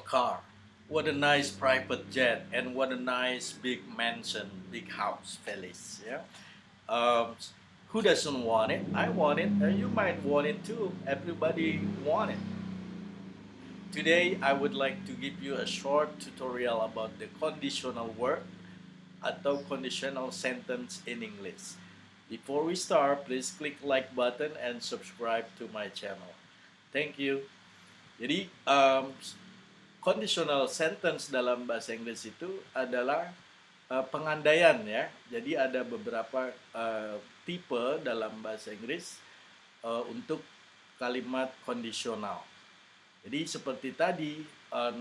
car. What a nice private jet and what a nice big mansion, big house, Felix. Yeah. Um, who doesn't want it? I want it. You might want it too. Everybody want it. Today, I would like to give you a short tutorial about the conditional word atau conditional sentence in English. Before we start, please click like button and subscribe to my channel. Thank you. Jadi, conditional sentence dalam bahasa Inggris itu adalah pengandaian ya. Jadi ada beberapa tipe dalam bahasa Inggris untuk kalimat kondisional. Jadi seperti tadi,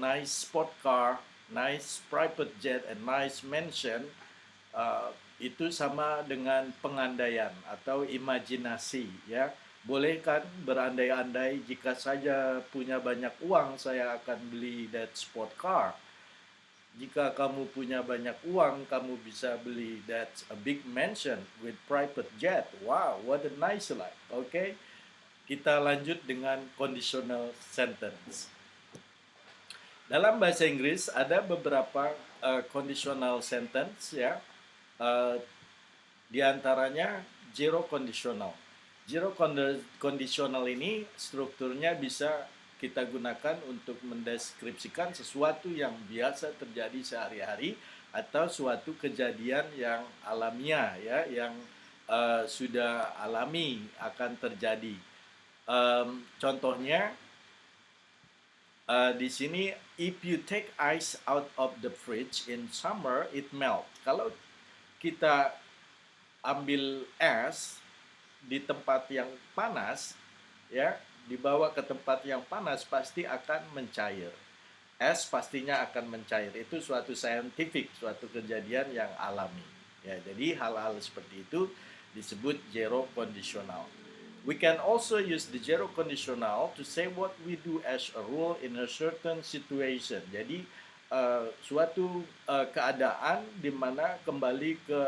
nice sport car, nice private jet, and nice mansion itu sama dengan pengandaian atau imajinasi ya. Boleh kan berandai-andai jika saja punya banyak uang saya akan beli that sport car. Jika kamu punya banyak uang, kamu bisa beli that a big mansion with private jet. Wow, what a nice life. Okay? Kita lanjut dengan conditional sentence. Dalam bahasa Inggris ada beberapa conditional sentence ya. Di antaranya zero conditional. Zero conditional ini strukturnya bisa kita gunakan untuk mendeskripsikan sesuatu yang biasa terjadi sehari-hari atau suatu kejadian yang alamiah ya, yang sudah alami akan terjadi. Contohnya di sini, if you take ice out of the fridge in summer, it melt. Kalau kita ambil es di tempat yang panas, ya, dibawa ke tempat yang panas pasti akan mencair. Es pastinya akan mencair. Itu suatu scientific, suatu kejadian yang alami. Ya, jadi hal-hal seperti itu disebut zero conditional. We can also use the zero conditional to say what we do as a rule in a certain situation. Jadi suatu keadaan di mana kembali ke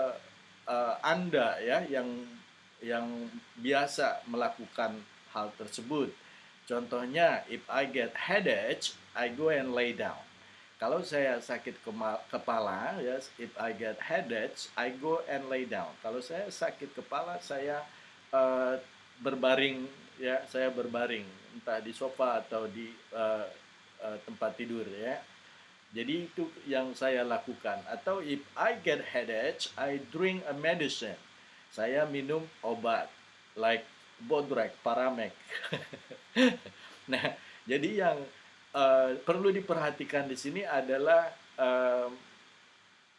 Anda ya yang biasa melakukan hal tersebut. Contohnya, if I get headache, I go and lay down. Kalau saya sakit kepala, ya, if I get headache, I go and lay down. Kalau saya sakit kepala, saya berbaring, ya, saya berbaring, entah di sofa atau di tempat tidur, ya. Jadi itu yang saya lakukan. Atau if I get headache, I drink a medicine. Saya minum obat, like Bodrek, Paramek. Nah, jadi yang perlu diperhatikan di sini adalah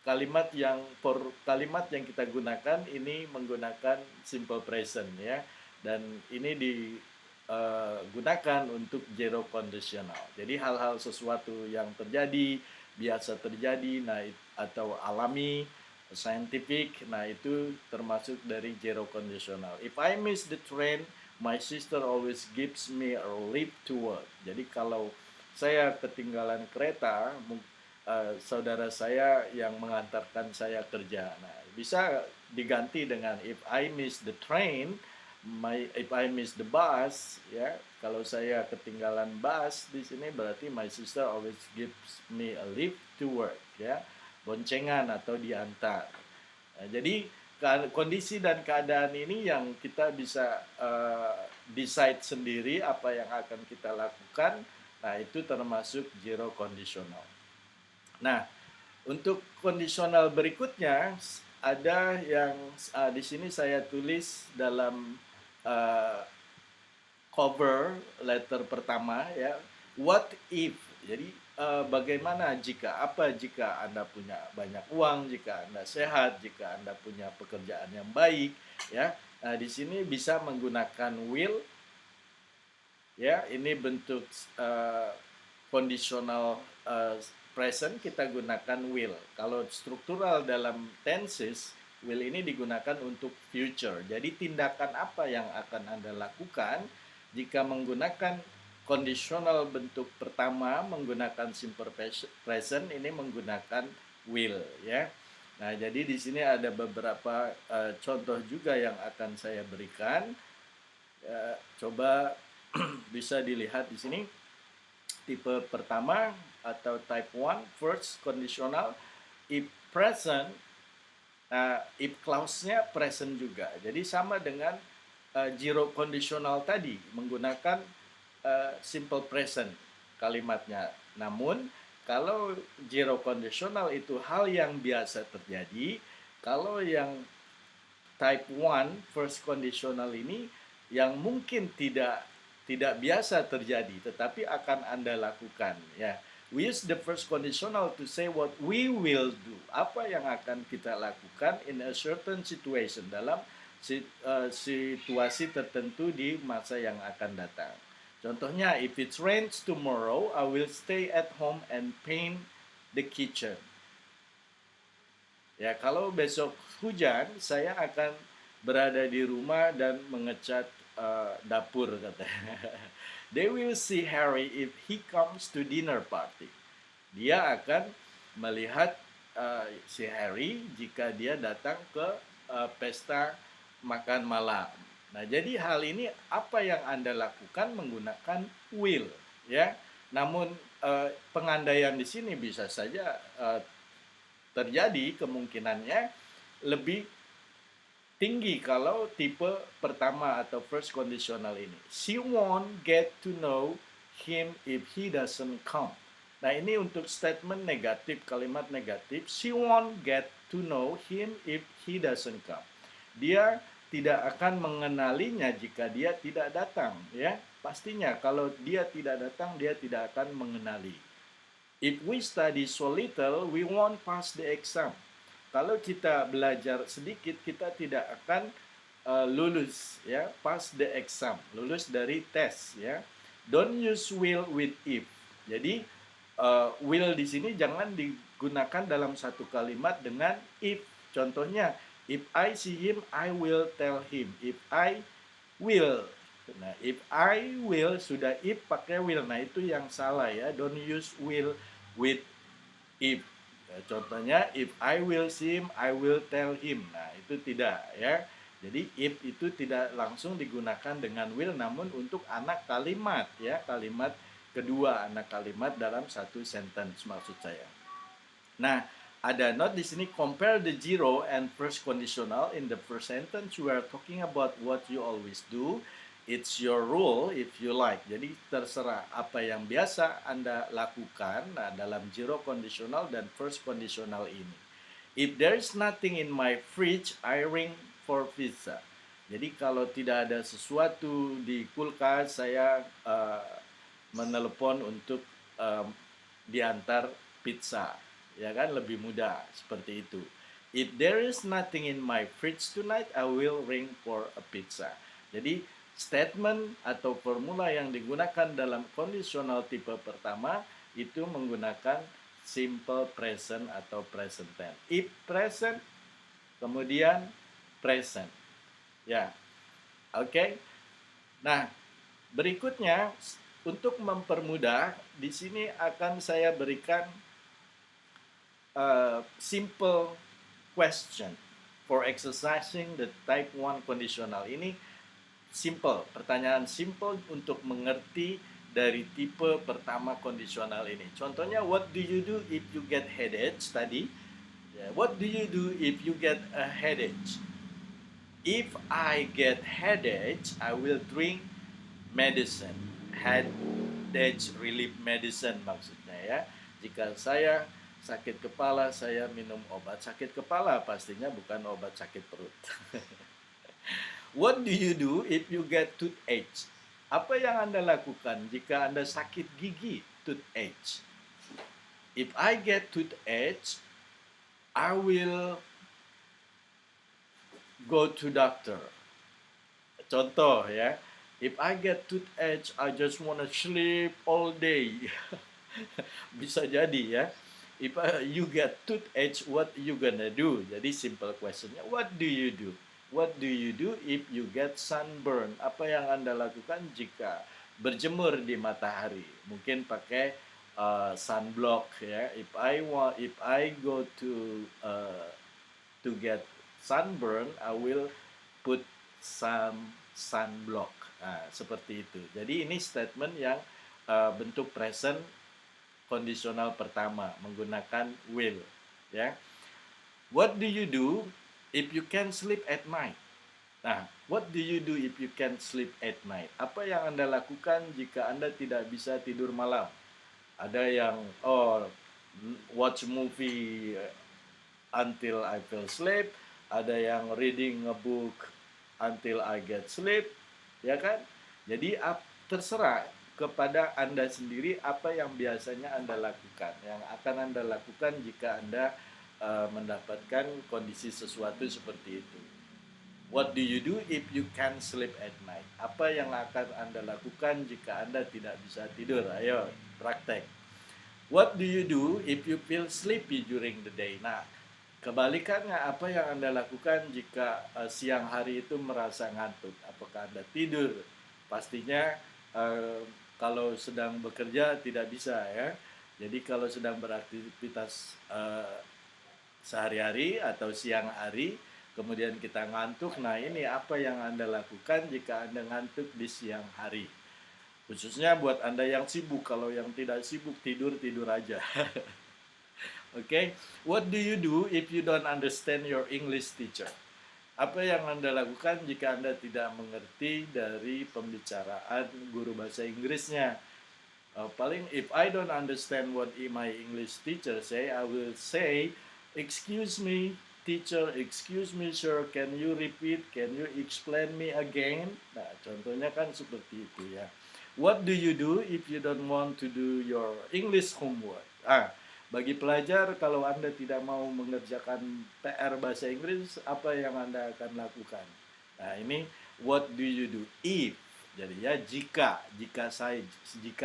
kalimat yang kita gunakan ini menggunakan simple present ya, dan ini digunakan untuk zero conditional. Jadi hal-hal sesuatu yang terjadi, biasa terjadi, nah atau alami, scientific, nah itu termasuk dari zero conditional. If I miss the train, my sister always gives me a lift to work. Jadi kalau saya ketinggalan kereta, saudara saya yang mengantarkan saya kerja. Nah, bisa diganti dengan if I miss the train, if I miss the bus, ya. Kalau saya ketinggalan bus di sini berarti my sister always gives me a lift to work, ya. Boncengan atau diantar. Nah, jadi kondisi dan keadaan ini yang kita bisa decide sendiri apa yang akan kita lakukan. Nah, itu termasuk zero conditional. Nah, untuk kondisional berikutnya ada yang di sini saya tulis dalam cover letter pertama ya. What if? Jadi bagaimana jika, apa jika Anda punya banyak uang, jika Anda sehat, jika Anda punya pekerjaan yang baik, ya. Nah, di sini bisa menggunakan will, ya. Ini bentuk conditional present, kita gunakan will. Kalau struktural dalam tenses, will ini digunakan untuk future. Jadi tindakan apa yang akan Anda lakukan jika menggunakan conditional bentuk pertama menggunakan simple present, ini menggunakan will ya. Nah, jadi di sini ada beberapa contoh juga yang akan saya berikan. Coba bisa dilihat di sini. Tipe pertama, atau type 1 first conditional, if present, if clause-nya present juga. Jadi sama dengan zero conditional tadi, menggunakan simple present kalimatnya. Namun kalau zero conditional itu hal yang biasa terjadi, kalau yang type 1 first conditional ini yang mungkin tidak biasa terjadi tetapi akan Anda lakukan ya. We use the first conditional to say what we will do. Apa yang akan kita lakukan in a certain situation, dalam situasi tertentu di masa yang akan datang. Contohnya, if it rains tomorrow, I will stay at home and paint the kitchen. Ya, kalau besok hujan, saya akan berada di rumah dan mengecat dapur, katanya. They will see Harry if he comes to dinner party. Dia akan melihat si Harry jika dia datang ke pesta makan malam. Nah, jadi hal ini apa yang Anda lakukan menggunakan will, ya. Namun pengandaian di sini bisa saja terjadi kemungkinannya lebih tinggi kalau tipe pertama atau first conditional ini. She won't get to know him if he doesn't come. Nah, ini untuk statement negatif, kalimat negatif. She won't get to know him if he doesn't come. Dia tidak akan mengenalinya jika dia tidak datang, ya. Pastinya kalau dia tidak datang, dia tidak akan mengenali. If we study so little, we won't pass the exam. Kalau kita belajar sedikit, kita tidak akan lulus, ya, pass the exam, lulus dari tes, ya. Don't use will with if. Jadi will di sini jangan digunakan dalam satu kalimat dengan if. Contohnya, if I see him, I will tell him. If I will. Nah, if I will sudah if pakai will. Nah, itu yang salah, ya. Don't use will with if. Contohnya, if I will see him, I will tell him. Nah, itu tidak, ya. Jadi if itu tidak langsung digunakan dengan will, namun untuk anak kalimat, ya, kalimat kedua, anak kalimat dalam satu sentence maksud saya. Nah, ada note di sini, compare the zero and first conditional in the first sentence. We are talking about what you always do. It's your rule if you like. Jadi terserah apa yang biasa Anda lakukan dalam zero conditional dan first conditional ini. If there is nothing in my fridge, I ring for pizza. Jadi kalau tidak ada sesuatu di kulkas, saya menelepon untuk diantar pizza. Ya kan, lebih mudah seperti itu. If there is nothing in my fridge tonight, I will ring for a pizza. Jadi statement atau formula yang digunakan dalam kondisional tipe pertama itu menggunakan simple present atau present tense. If present, kemudian present. Ya, oke. Nah, berikutnya untuk mempermudah, di sini akan saya berikan simple question for exercising the type 1 conditional. Ini simple, pertanyaan simple untuk mengerti dari tipe pertama kondisional ini. Contohnya, what do you do if you get headache tadi? What do you do if you get a headache? If I get headache, I will drink medicine. Headache relief medicine maksudnya, ya. Jika saya sakit kepala, saya minum obat sakit kepala, pastinya bukan obat sakit perut. What do you do if you get toothache? Apa yang Anda lakukan jika Anda sakit gigi, toothache? If I get toothache, I will go to doctor. Contoh, ya. If I get toothache, I just wanna sleep all day. Bisa jadi, ya. If you get toothache, what you gonna do? Jadi simple questionnya, what do you do? What do you do if you get sunburn? Apa yang Anda lakukan jika berjemur di matahari? Mungkin pakai sunblock, ya. If I go to get sunburn, I will put some sunblock. Nah, seperti itu. Jadi ini statement yang bentuk present kondisional pertama menggunakan will, ya. What do you do if you can't sleep at night? Nah, what do you do if you can't sleep at night? Apa yang Anda lakukan jika Anda tidak bisa tidur malam? Ada yang watch movie until I feel sleep, ada yang reading a book until I get sleep, ya kan? Jadi terserah kepada Anda sendiri apa yang biasanya Anda lakukan, yang akan Anda lakukan jika Anda mendapatkan kondisi sesuatu seperti itu. What do you do if you can't sleep at night? Apa yang akan Anda lakukan jika Anda tidak bisa tidur? Ayo, praktek. What do you do if you feel sleepy during the day? Nah, kebalikannya, apa yang Anda lakukan jika siang hari itu merasa ngantuk? Apakah Anda tidur? Pastinya kalau sedang bekerja tidak bisa, ya. Jadi kalau sedang beraktivitas sehari-hari atau siang hari, kemudian kita ngantuk, nah ini apa yang Anda lakukan jika Anda ngantuk di siang hari? Khususnya buat Anda yang sibuk, kalau yang tidak sibuk tidur aja. Okay, what do you do if you don't understand your English teacher? Apa yang Anda lakukan jika Anda tidak mengerti dari pembicaraan guru bahasa Inggrisnya? Paling if I don't understand what my English teacher say, I will say, excuse me teacher, excuse me sir, can you repeat, can you explain me again? Nah, contohnya kan seperti itu, ya. What do you do if you don't want to do your English homework? Bagi pelajar, kalau Anda tidak mau mengerjakan PR bahasa Inggris, apa yang Anda akan lakukan? Nah, ini what do you do if. Jadi ya jika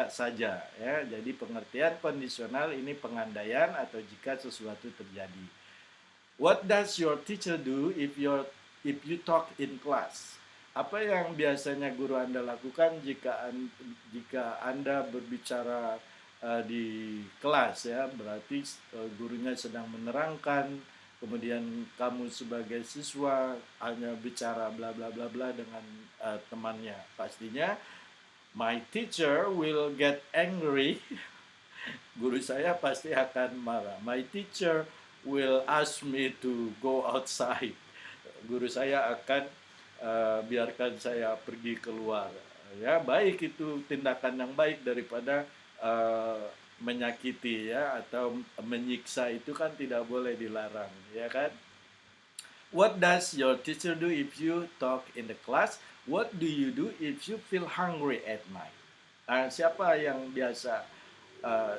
saja, ya. Jadi pengertian kondisional ini pengandaian atau jika sesuatu terjadi. What does your teacher do if you talk in class? Apa yang biasanya guru Anda lakukan jika Anda berbicara di kelas, ya? Berarti gurunya sedang menerangkan, kemudian kamu sebagai siswa hanya bicara bla bla bla bla dengan temannya. Pastinya my teacher will get angry. Guru saya pasti akan marah. My teacher will ask me to go outside. Guru saya akan biarkan saya pergi keluar. Ya, baik itu tindakan yang baik daripada menyakiti, ya, atau menyiksa. Itu kan tidak boleh, dilarang, ya kan? What does your teacher do if you talk in the class? What do you do if you feel hungry at night? Siapa yang biasa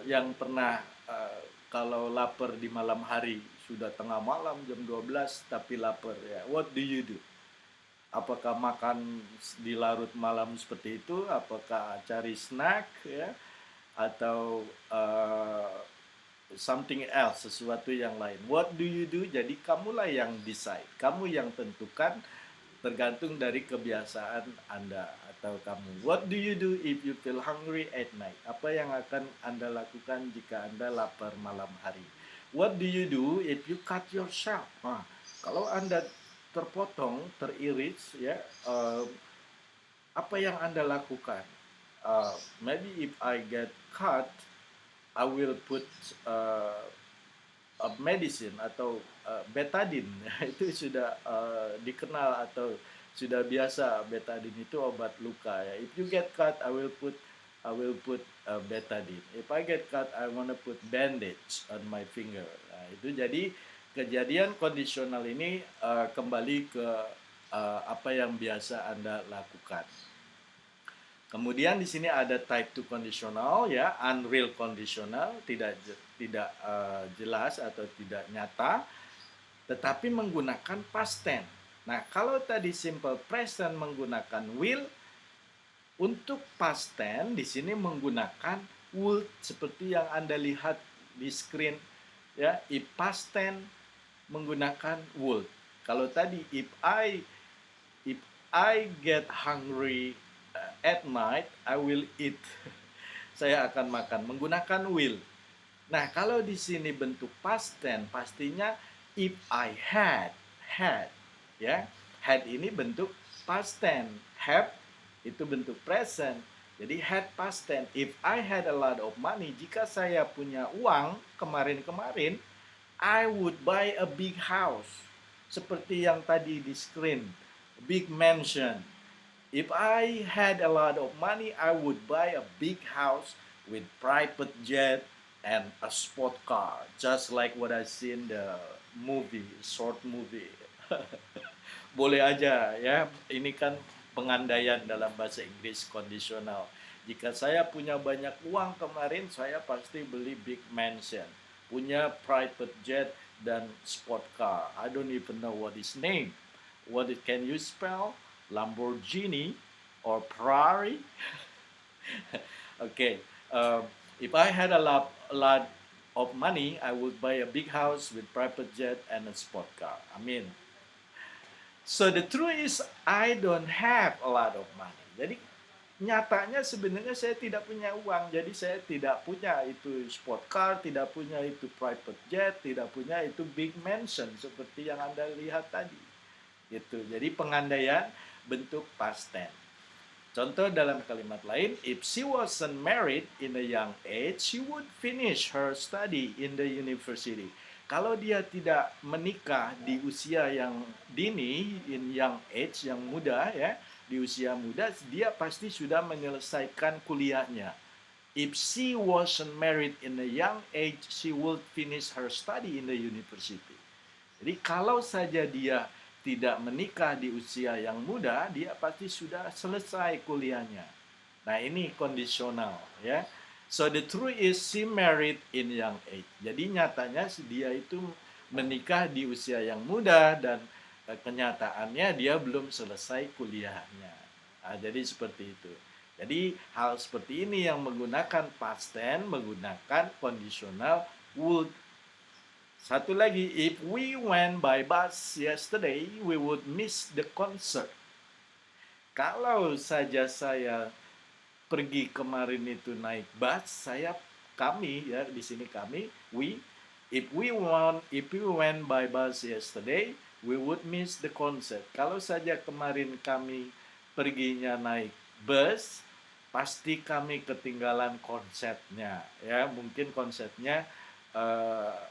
yang pernah kalau lapar di malam hari, sudah tengah malam jam 12 tapi lapar, ya. What do you do? Apakah makan di larut malam seperti itu? Apakah cari snack, ya? Atau something else, sesuatu yang lain? What do you do? Jadi kamulah yang decide, kamu yang tentukan, tergantung dari kebiasaan Anda atau kamu. What do you do if you feel hungry at night? Apa yang akan Anda lakukan jika Anda lapar malam hari? What do you do if you cut yourself? Nah, kalau Anda terpotong, teriris, ya, apa yang Anda lakukan? Maybe if I get cut, I will put a medicine atau betadine. Itu sudah dikenal atau sudah biasa, betadine itu obat luka, ya. If you get cut, I will put betadine. If I get cut, I wanna put bandage on my finger. Nah, itu jadi kejadian kondisional ini kembali ke apa yang biasa Anda lakukan. Kemudian di sini ada type 2 conditional, ya, unreal conditional, tidak jelas atau tidak nyata, tetapi menggunakan past tense. Nah, kalau tadi simple present menggunakan will, untuk past tense di sini menggunakan would, seperti yang Anda lihat di screen, ya. If past tense menggunakan would. Kalau tadi if I get hungry at night, I will eat. Saya akan makan, menggunakan will. Nah, kalau di sini bentuk past tense, pastinya if I had, ya. Had ini bentuk past tense, have itu bentuk present. Jadi had past tense. If I had a lot of money, jika saya punya uang kemarin-kemarin, I would buy a big house. Seperti yang tadi di screen, big mansion. If I had a lot of money, I would buy a big house with private jet and a sport car, just like what I see in the movie, short movie. Boleh aja ya, ini kan pengandaian dalam bahasa Inggris kondisional. Jika saya punya banyak uang kemarin, saya pasti beli big mansion, punya private jet dan sport car. I don't even know what is name. What it can you spell? Lamborghini or Ferrari? Okay. If I had a lot of money, I would buy a big house with private jet and a sport car. I mean, so the truth is I don't have a lot of money. Jadi nyatanya sebenarnya saya tidak punya uang. Jadi saya tidak punya itu sport car, tidak punya itu private jet, tidak punya itu big mansion seperti yang Anda lihat tadi. Gitu. Jadi pengandaian bentuk past tense. Contoh dalam kalimat lain, if she wasn't married in a young age, she would finish her study in the university. Kalau dia tidak menikah di usia yang dini, in young age, yang muda ya, di usia muda, dia pasti sudah menyelesaikan kuliahnya. If she wasn't married in a young age, she would finish her study in the university. Jadi kalau saja dia tidak menikah di usia yang muda, dia pasti sudah selesai kuliahnya. Nah, ini kondisional ya. So the truth is she married in young age. Jadi nyatanya dia itu menikah di usia yang muda dan kenyataannya dia belum selesai kuliahnya. Nah, jadi seperti itu. Jadi hal seperti ini yang menggunakan past tense, menggunakan kondisional would. Satu lagi, if we went by bus yesterday, we would miss the concert. Kalau saja saya pergi kemarin itu naik bus, kami ya di sini kami, if we went by bus yesterday, we would miss the concert. Kalau saja kemarin kami perginya naik bus, pasti kami ketinggalan konsernya. Ya, mungkin konsernya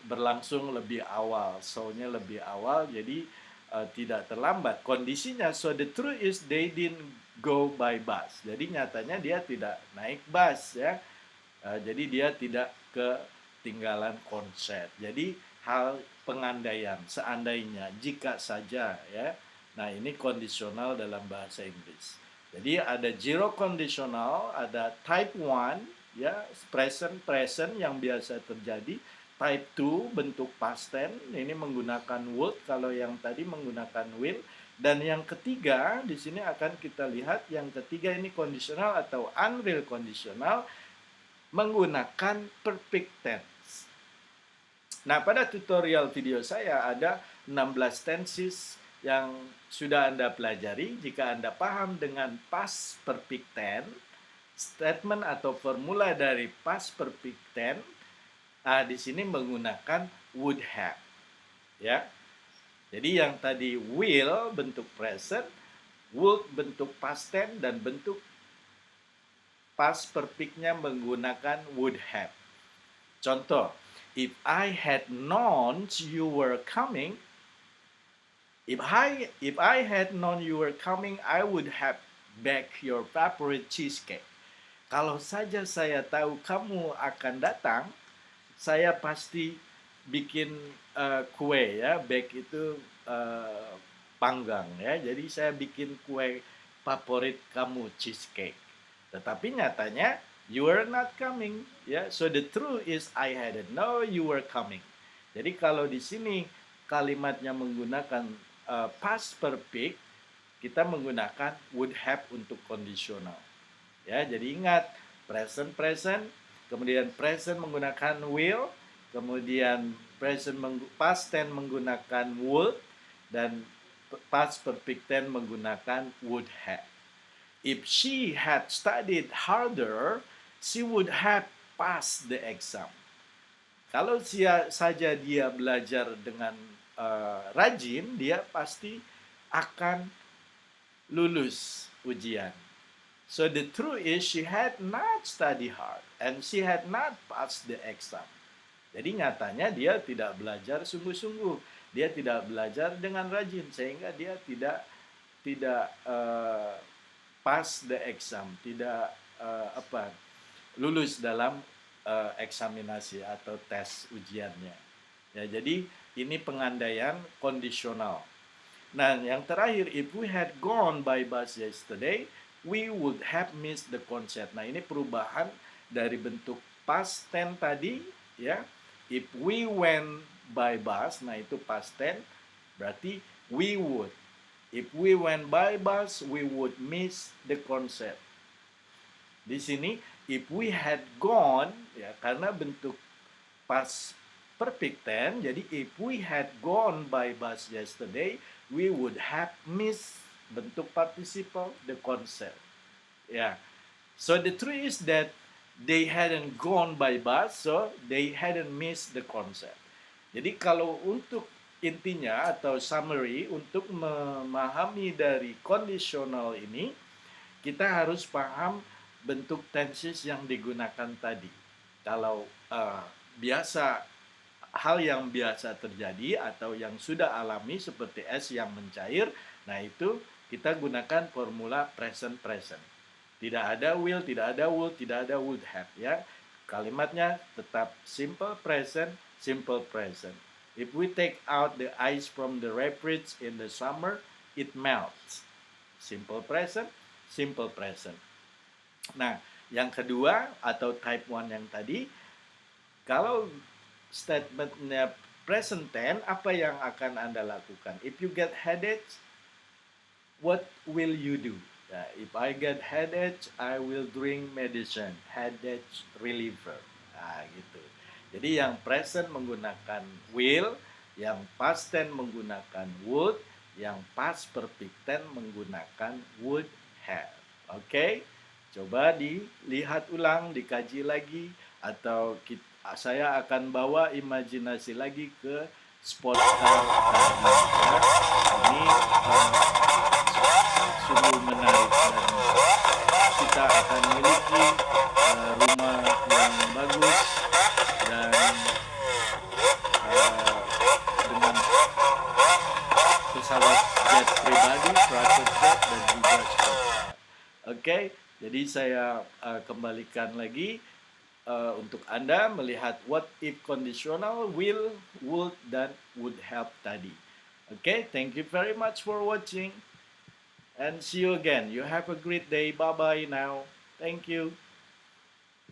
berlangsung lebih awal, show-nya lebih awal, jadi tidak terlambat. Kondisinya, so the truth is they didn't go by bus. Jadi nyatanya dia tidak naik bus ya. Jadi dia tidak ketinggalan konser. Jadi hal pengandaian, seandainya, jika saja ya. Nah, ini kondisional dalam bahasa Inggris. Jadi ada zero conditional, ada type 1 ya, present yang biasa terjadi. Type 2 bentuk past tense, ini menggunakan would, kalau yang tadi menggunakan will. Dan yang ketiga di sini akan kita lihat, yang ketiga ini kondisional atau unreal conditional menggunakan perfect tense. Nah, pada tutorial video saya ada 16 tenses yang sudah Anda pelajari. Jika Anda paham dengan past perfect tense, statement atau formula dari past perfect tense, di sini menggunakan would have. Ya. Jadi yang tadi will bentuk present, would bentuk past tense, dan bentuk past perfect-nya menggunakan would have. Contoh, if I had known you were coming, if I had known you were coming, I would have baked your favorite cheesecake. Kalau saja saya tahu kamu akan datang, saya pasti bikin kue ya. Bake itu panggang ya. Jadi saya bikin kue favorit kamu, cheesecake. Tetapi nyatanya you were not coming ya. So the truth is I hadn't know you were coming. Jadi kalau di sini kalimatnya menggunakan past perfect, kita menggunakan would have untuk kondisional. Ya, jadi ingat present, kemudian present menggunakan will, kemudian past tense menggunakan would, dan past perfect tense menggunakan would have. If she had studied harder, she would have passed the exam. Kalau saja dia belajar dengan rajin, dia pasti akan lulus ujian. So the truth is she had not studied hard and she had not passed the exam. Jadi nyatanya dia tidak belajar sungguh-sungguh, dia tidak belajar dengan rajin sehingga dia tidak pass the exam, tidak lulus dalam eksaminasi atau tes ujiannya. Ya, jadi ini pengandaian kondisional. Nah, yang terakhir, if we had gone by bus yesterday, we would have missed the concert. Nah, ini perubahan dari bentuk past tense tadi, ya. If we went by bus, nah itu past tense, berarti we would. If we went by bus, we would miss the concert. Di sini, if we had gone, ya karena bentuk past perfect tense, jadi if we had gone by bus yesterday, we would have missed bentuk participle the concert. Yeah. So the truth is that they hadn't gone by bus, so they hadn't missed the concert. Jadi kalau untuk intinya atau summary untuk memahami dari conditional ini, kita harus paham bentuk tenses yang digunakan tadi. Kalau biasa hal yang biasa terjadi atau yang sudah alami seperti es yang mencair, nah itu kita gunakan formula present. Tidak ada will, tidak ada would, tidak ada would have, ya. Kalimatnya tetap simple present. If we take out the ice from the refrigerator in the summer, it melts. Simple present. Nah, yang kedua atau type 1 yang tadi, kalau statementnya present tense, apa yang akan Anda lakukan? If you get headache, what will you do? Nah, if I get headache, I will drink medicine, headache reliever. Nah, gitu. Jadi yang present menggunakan will, yang past tense menggunakan would, yang past perfect tense menggunakan would have. Oke? Coba dilihat ulang, dikaji lagi, atau saya akan bawa imajinasi lagi ke spot tadi. Ya. Ini sungguh menarik dan kita akan memiliki rumah yang bagus dan dengan pesawat jet pribadi, private jet dan juga sport. Oke, jadi saya kembalikan lagi untuk Anda melihat what if conditional, will, would, dan would have tadi. Okay, thank you very much for watching and see you again. You have a great day. Bye-bye now. Thank you.